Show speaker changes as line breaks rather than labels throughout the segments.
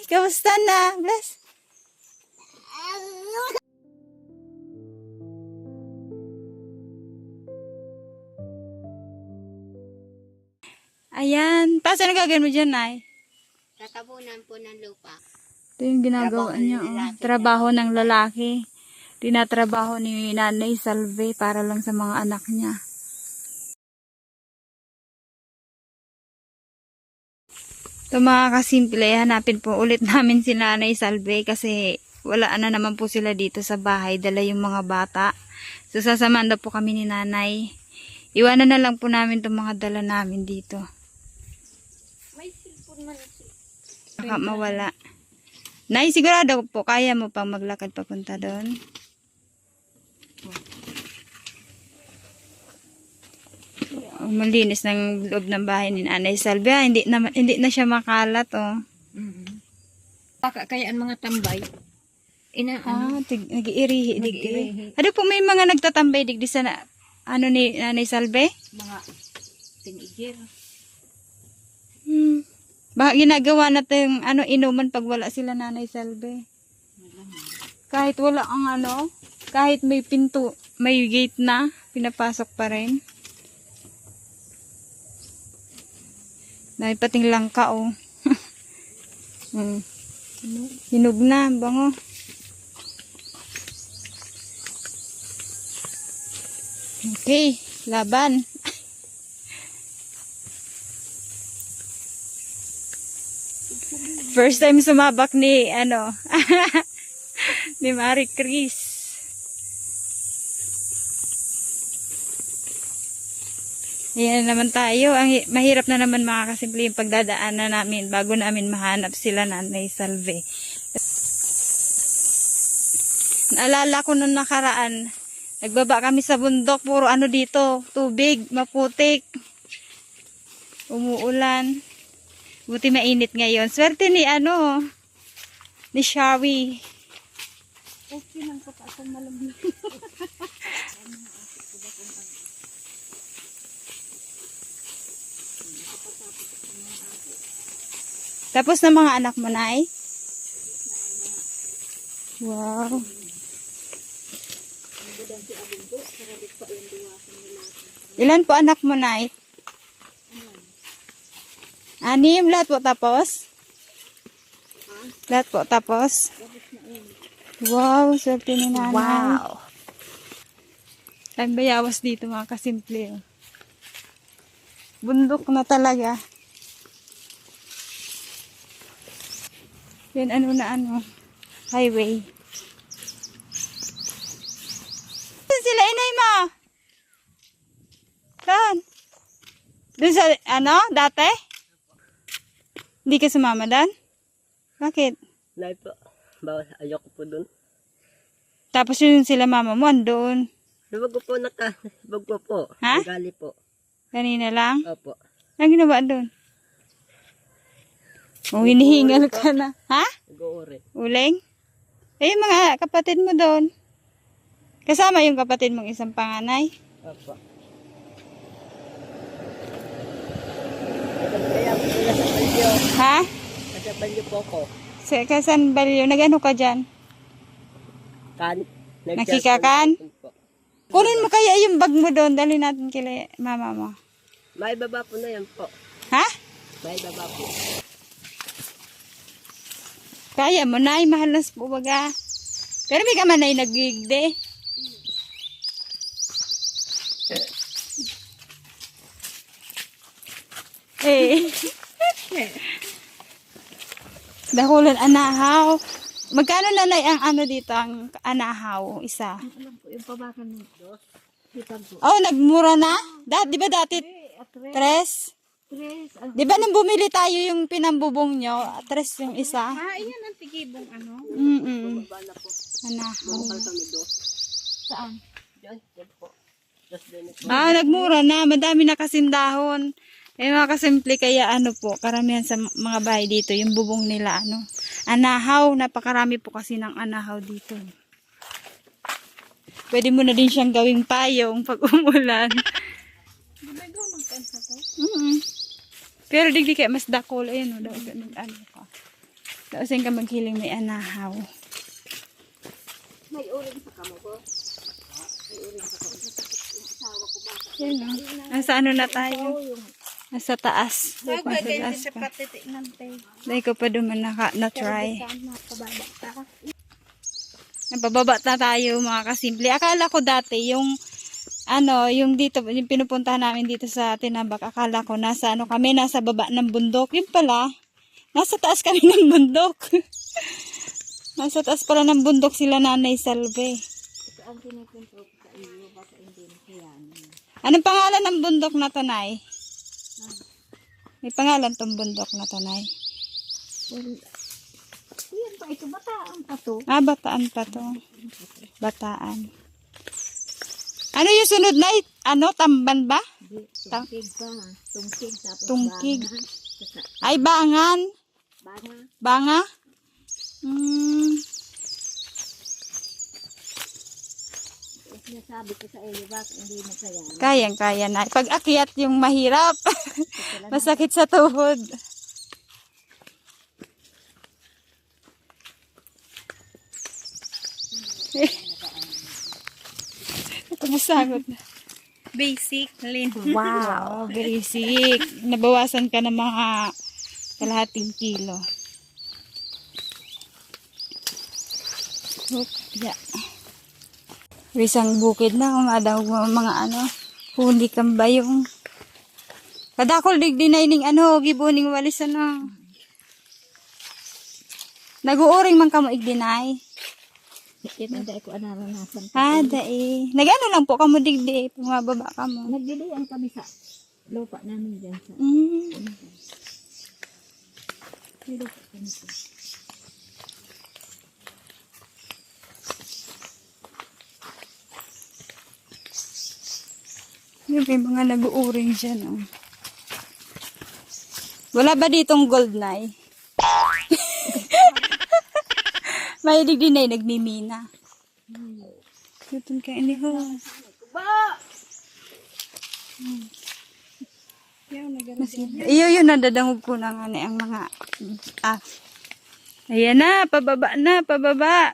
Kamusta na? Bless. Ayan. Tapos ano gagawin mo dyan, Nay?
Tatabunan po ng lupa.
Ito yung ginagawa niya. Trabaho ng lalaki. Tinatrabaho ni Nanay Salve para lang sa mga anak niya. Ito mga kasimple, hanapin po ulit namin si Nanay Salve kasi wala na naman po sila dito sa bahay. Dala yung mga bata. So sasamahan daw po kami ni Nanay. Iwanan na lang po namin itong mga dala namin dito.
May silpon man siya.
Baka mawala. Nay, sigurado po kaya mo pang maglakad papunta doon. Oh, malinis ng loob ng bahay ni Nanay Salve. Hindi na siya makalat, oh.
Baka kaya ang mga tambay.
Nag-iirihi.
Nag-iirihi.
Ano po may mga nagtatambay digdi sa ano ni Nanay Salve?
Mga tinigir.
Baka ginagawa natin yung inuman pag wala sila Nanay Salve. Kahit wala ang kahit may pinto, may gate na, pinapasok pa rin. Dahil pating langka, oh. Hinog na, bango. Okay, laban. First time sumabak ni ni Marie Chris. Ayan na naman tayo. Mahirap na naman mga kasimple yung pagdadaanan namin bago namin mahanap sila Nanay Salve. Naalala ko nung nakaraan, nagbaba kami sa bundok, puro dito, tubig, maputik, umuulan. Buti mainit ngayon. Swerte ni ni Shawi. Okay lang po akong malamig. Tapos na mga anak mo, Nay? Wow. Ilan po anak mo, Nay? 6, lahat po tapos? Lahat po tapos? Wow, swerte ni Nanay.
Wow.
Ang bayawas dito mga kasimple. Bundok na talaga. Yan highway. Sila inay mo? Saan? Doon sa, dati? Hindi ka sumama doon? Bakit?
Nay po. Bawal, ayoko po dun.
Tapos yun sila mama mo, andun.
Nabag ko po nabag ko po.
Ha?
Nagali po.
Kanina lang?
Opo.
Anong ginawa doon? Oh, hinihingal ka na. Ha?
Nag-uuri.
Uling? Eh, yung mga kapatid mo doon. Kasama yung kapatid mong isang panganay.
Opo. Kaya po sila sa balyo.
Ha?
Sa balyo po ko.
Kasan balyo? Nag-ano ka dyan? Nakikakan?
Po.
Kunin mo kaya yung bag mo doon. Dali natin kila mama mo.
May baba po na yan po.
Ha?
May baba po.
Kaya mo na, mahal na po baga. Pero may ka man ay nag-gigde. Eh. Dakulan anahaw. Magkano nanay ang dito, ang anahaw, isa?
Alam ko yung pabakan nito.
Oh, nagmura na? Di ba dati? Tres? Di ba nang bumili tayo yung pinambubong nyo? Tres yung isa?
Iyan ang tigibong
Anahaw.
Mahal kami do.
Saan?
Diyan po. Just din po.
Nagmura na. Madami na kasing dahon. Eh, mga kasimple, kaya po, karamihan sa mga bahay dito, yung bubong nila, anahaw. Napakarami po kasi ng anahaw dito. Pwede mo na din siyang gawing payong pag umulan. Pero digdi kaya mas dakol. Ayun, daw, ka. Kausin ka maghiling may anahaw.
May uling sa kamo ko. May uling sa kamo. Natakot yung asawa ko baka.
Yan o. Nasa ano na tayo? Nasa taas.
Bagay kayo
Nasa
sa
taas pa.
patiti ng tay.
Dahil ko pa duman na-try.
Sana pababa ka.
Napababa na tayo mga kasimple. Akala ko dati yung yung dito, yung pinupuntahan namin dito sa Tinabak, akala ko nasa kami, nasa baba ng bundok. Yun pala, nasa taas kami ng bundok. Nasa taas pala ng bundok sila Nanay Salve.
Ito ang kinikwento ko sa iyo. Baka hindi na kayanin.
Anong pangalan ng bundok na to, Nay? May pangalan tong bundok na to, Nay.
Well, yan pa ito. Bataan pa to.
Bataan pa to. Bataan. Ano yung sunod, Nay? Tamban ba?
Tungkig pa. Tungkig tapos
Tungkig.
banga.
Ay, bangan.
Banga.
Banga?
Sinasabi ko sa iyo. Baka hindi na kayanin.
Kayang-kaya na. Pag akyat yung mahirap. Masakit sa tuhod. Kumasagot na.
Basic. Lin.
Wow, basic. Nabawasan ka ng mga kalahating kilo. Hop, yeah. Isang bukid na, umadaw mga huli kang bayong. Kadakol digdinay ning gibuning walis Nag-uuring man ka mo igdinay.
Yan ang dahil ko naranasan.
Dai. Nag-ano lang po ka mo digdi, pumababa ka mo.
Nagdidiyan kami sa lupa namin dyan sa lupa kami sa.
Yung may mga nag-uuring dyan, oh. Wala ba ditong gold, Nay? May digdinay nagmimina. Tutun ka ini ho. Iyo yun, nadadangog ko na nga ang mga ayan na, pababa.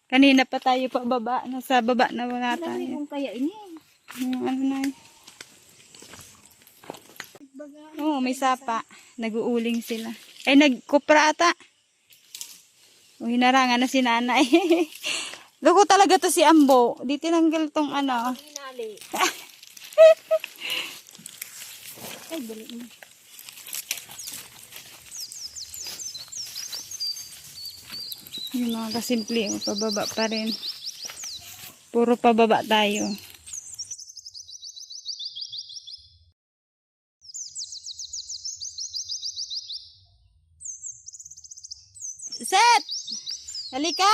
Kanina pa tayo pababa. Nasa baba na mga
Alam
tayo.
kung kaya ini.
Ano na Oo, may sapa. Nag-uuling sila. Ay, nagkupra ata. O, hinarangan na si nanay. Loko talaga to si Ambo. Di tinanggal tong
Hinali. Ay, balik mo.
Yung mga kasimple, pababa pa rin. Puro pababa tayo. Set! Halika!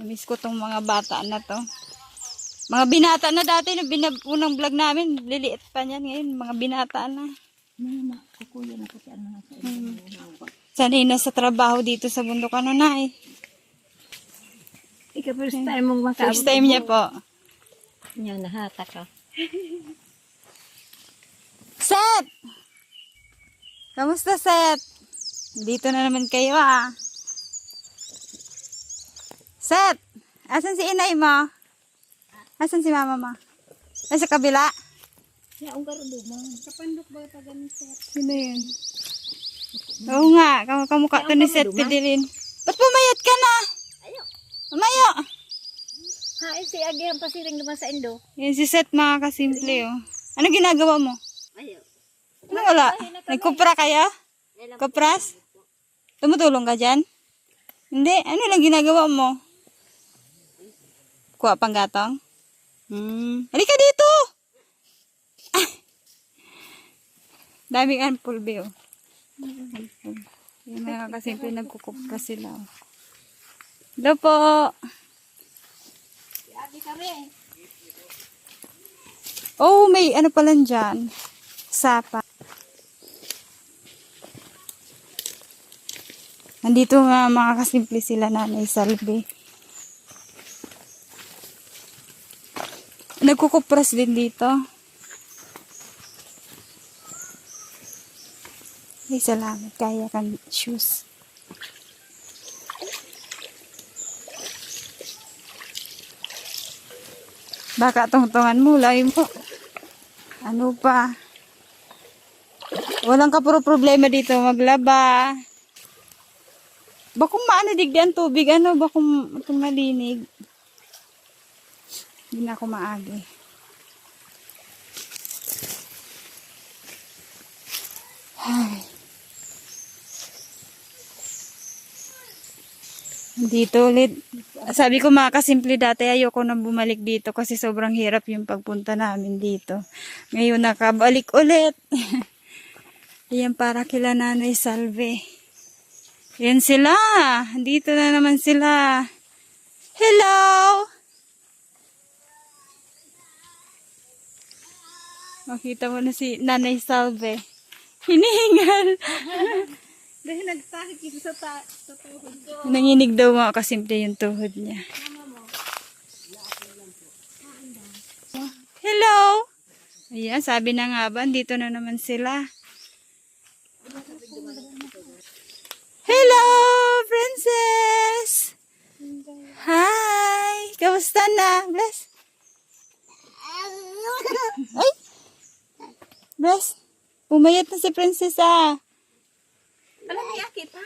Namiss ko tong mga bata na to. Mga binata na dati, unang vlog namin, liliit pa niyan ngayon, mga binata na.
Mga kukuya na kasi ano na sa iyo.
Sanay na sa trabaho dito sa bundok na eh.
Ika first time mong makaabot.
First time niya po.
Yan, nahata ka.
Set! Kamusta, Set? Dito na naman kayo, Set! Asan si inay mo? Asan si mama mo? Ay, sa kabila?
Ya, ang garudo mo. Kapandok ba ito ganun, Set?
Sino yun? Oo nga, kamukha to ni Set Pidilin. Ba't pumayat ka na?
Ayo.
Umayo!
Ha, si Agi ang pasiring naman sa Indo.
Yan si Set, mga kasimple, oh. Ano ginagawa mo?
Ayo.
Ano wala? Nagkupra kayo? Kupras? Tumutulong ka dyan? Hindi. Ano lang ginagawa mo? Kuha pang gatong? Halika dito! Ah! Daming anpulbe, oh. Yung mga kasimple nagkukupra sila, oh. Hello po!
Si Agi kami.
Oh, may ano pala dyan. Sapa. Nandito nga mga kasimple sila Nanay Salve. Nagkukupras din dito. Ay, salamat. Kaya kang shoes. Baka tungtungan mo, layo mo. Ano pa? Walang problema dito maglaba. Bakong maano digdi ang tubig, ano? Bakong itong malinig. Hindi na ako maagi. Ay. Dito ulit. Sabi ko makasimple dati, ayoko na bumalik dito kasi sobrang hirap yung pagpunta namin dito. Ngayon nakabalik ulit. Ayan para kila Nanay Salve. Ayan sila. Dito na naman sila. Hello! Makita mo na si Nanay Salve. Hinihingal. Dahil nagsakit sa tuhod ko. Nanginig daw mga kasimple yung tuhod niya. Hello! Ayan, sabi na nga ba, dito na naman sila. Hello, princess! Hi! Kamusta na? Bless? Ay! Bless! Pumayat na si princess ah.
Alam niya kita?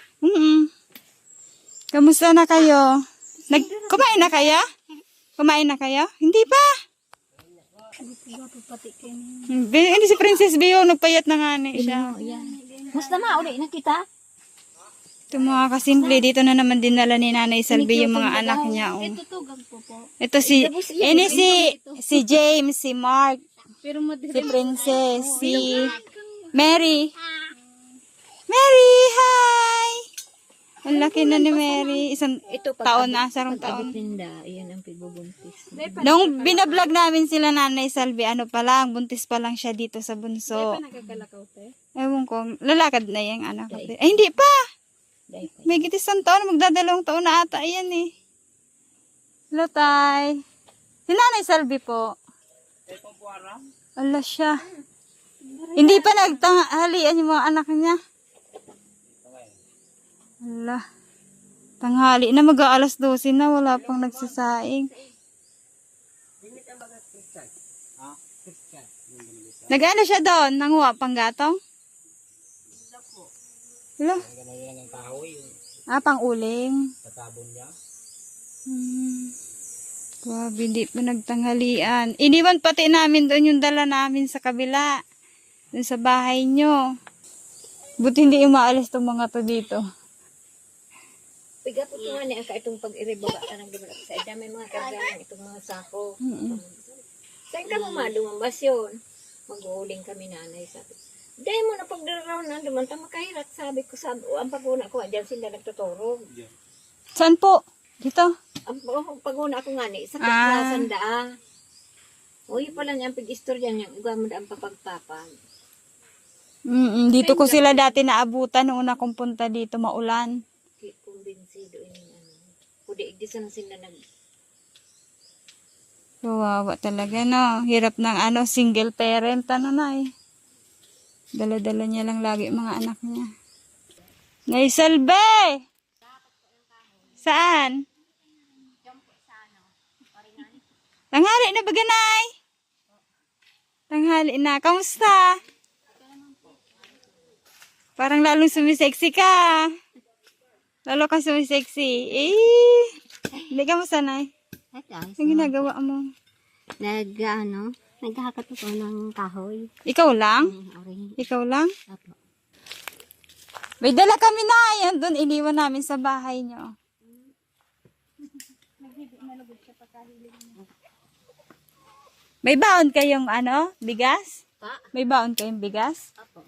Kamusta na kayo? Kumain na kayo? Kumain na kayo? Hindi pa. Hindi si Princess Bio, nagpayat na nga ni siya.
Musta ma, uli na kita?
Ito mga kasimple, dito na naman dinala ni Nanay Salvi yung mga anak niya. Oh.
Ito to, gagpo po.
Ito si James, si Mark, si Princess, si Mary. Mary, hi! Ang laki na ni Mary. Isang taon na, sarong taon.
Tinda, iyan ang pigbubuntis.
Nung binablog namin sila Nanay Salvi, ano pa lang, buntis pa lang siya dito sa bunso.
Nagkakalakaw te?
Ewan ko, lalakad na yung anak ko. Ay, hindi pa! May gitisang taon, magdadalawang taon na ata, ayan eh. Hello, tay. Si Nanay Salvi po. Ala siya. Hindi pa nagtanghalian yung mga anak niya. Ala. Tanghali na, mag-aalas 12 na, wala pang nagsasaing. Nag-ano siya doon? Nanguha pang gatong? Hello? Pang uling. Grabe, hindi pa nagtanghalian. Iniwan pati namin doon yung dala namin sa kabila. Doon sa bahay nyo. Buti hindi umaalis tong mga to dito.
Pigato ko nga niya ka itong pag-iribaga ka ng gabala. Sa edad may mga kargaan itong mga sako. Saan ka lumabas yun? Mag-uuling kami nanay. Sabi, dahil mo na pagdaraw na dumanta makahirat. Sabi ko, ang paguna ko, dyan sila nagtuturo.
Saan po? Dito?
Ang paguna ko nga ni, sa kaslasan daa. Uy, pala niya ang pag-istorya niya. Iba mo na ang papagpapan.
Dito ko sila dati naabutan noong una kong punta dito, maulan.
Kumbinsido ini ano. Kundi igdisan na sila nag...
Kawawa talaga, no? Hirap ng single parent, na eh. Dala-dala niya lang lagi mga anak niya. Nay Salve! Saan? Tanghali na ba, ganay? Tanghali na. Kamusta? Parang lalong sumisexy ka. Lalo ka sumisexy. Hindi ka mo sanay. Ang ginagawa mo?
Naghahakat ako ng kahoy.
Ikaw lang? Ikaw lang?
Apo.
May dala kami na. Yan doon, iniwan namin sa bahay nyo. May baon kayong bigas?
Pa?
May baon kayong bigas?
Apo.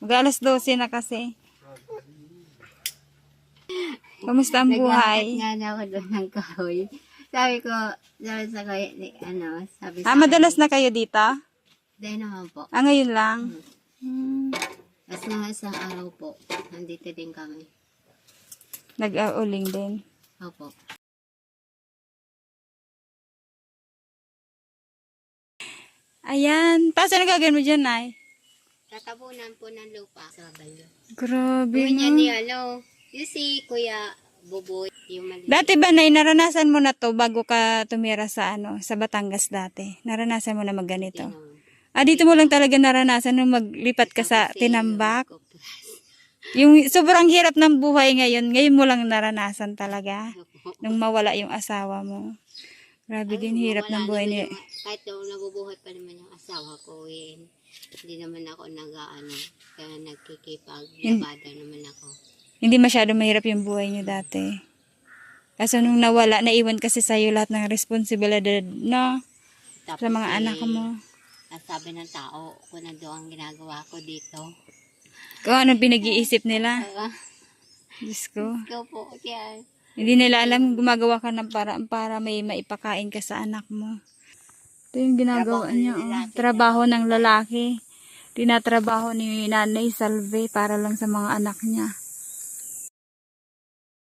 Mag-alas 12 na kasi. Kamusta ang buhay?
Naghahakat nga ako doon ng kahoy. Sabi ko, sa kahoy, sabi sa
Madalas na kayo dito?
Dahil naman po.
Ngayon lang?
As mga isang araw po, nandito din kami.
Nag-auling din.
Opo.
Ayan. Paano na gagawin mo dyan, Nay?
tatabunan po ng lupa sa balyo.
Grabe,
Buhay niya
no?
ni yung si Kuya Buboy, yung maliit.
Dati ba, Nay, naranasan mo na to bago ka tumira sa sa Batangas dati? Naranasan mo na magganito? Ah, dito mo lang talaga naranasan nung maglipat ka sa Tinambak? Yung sobrang hirap ng buhay ngayon mo lang naranasan talaga? Nung mawala yung asawa mo. Grabe din, hirap ng buhay niya.
Kahit daw nabubuhay pa naman yung asawa ko, hindi naman ako kaya nagkikipag-labada naman ako.
Hindi masyado mahirap yung buhay niyo dati. Kaso nung nawala, naiwan kasi sa'yo lahat ng responsibilidad, no?
Tapos,
Sa mga anak mo.
Sabi ng tao, kung nando ang ginagawa ko dito.
Kung anong pinag-iisip nila. Diyos ko.
Ikaw po, kaya
Hindi nila alam gumagawa ka ng paraan para may maipakain ka sa anak mo. Ito yung ginagawa niya. Trabaho ng lalaki. Tinatrabaho ni Nanay Salve para lang sa mga anak niya.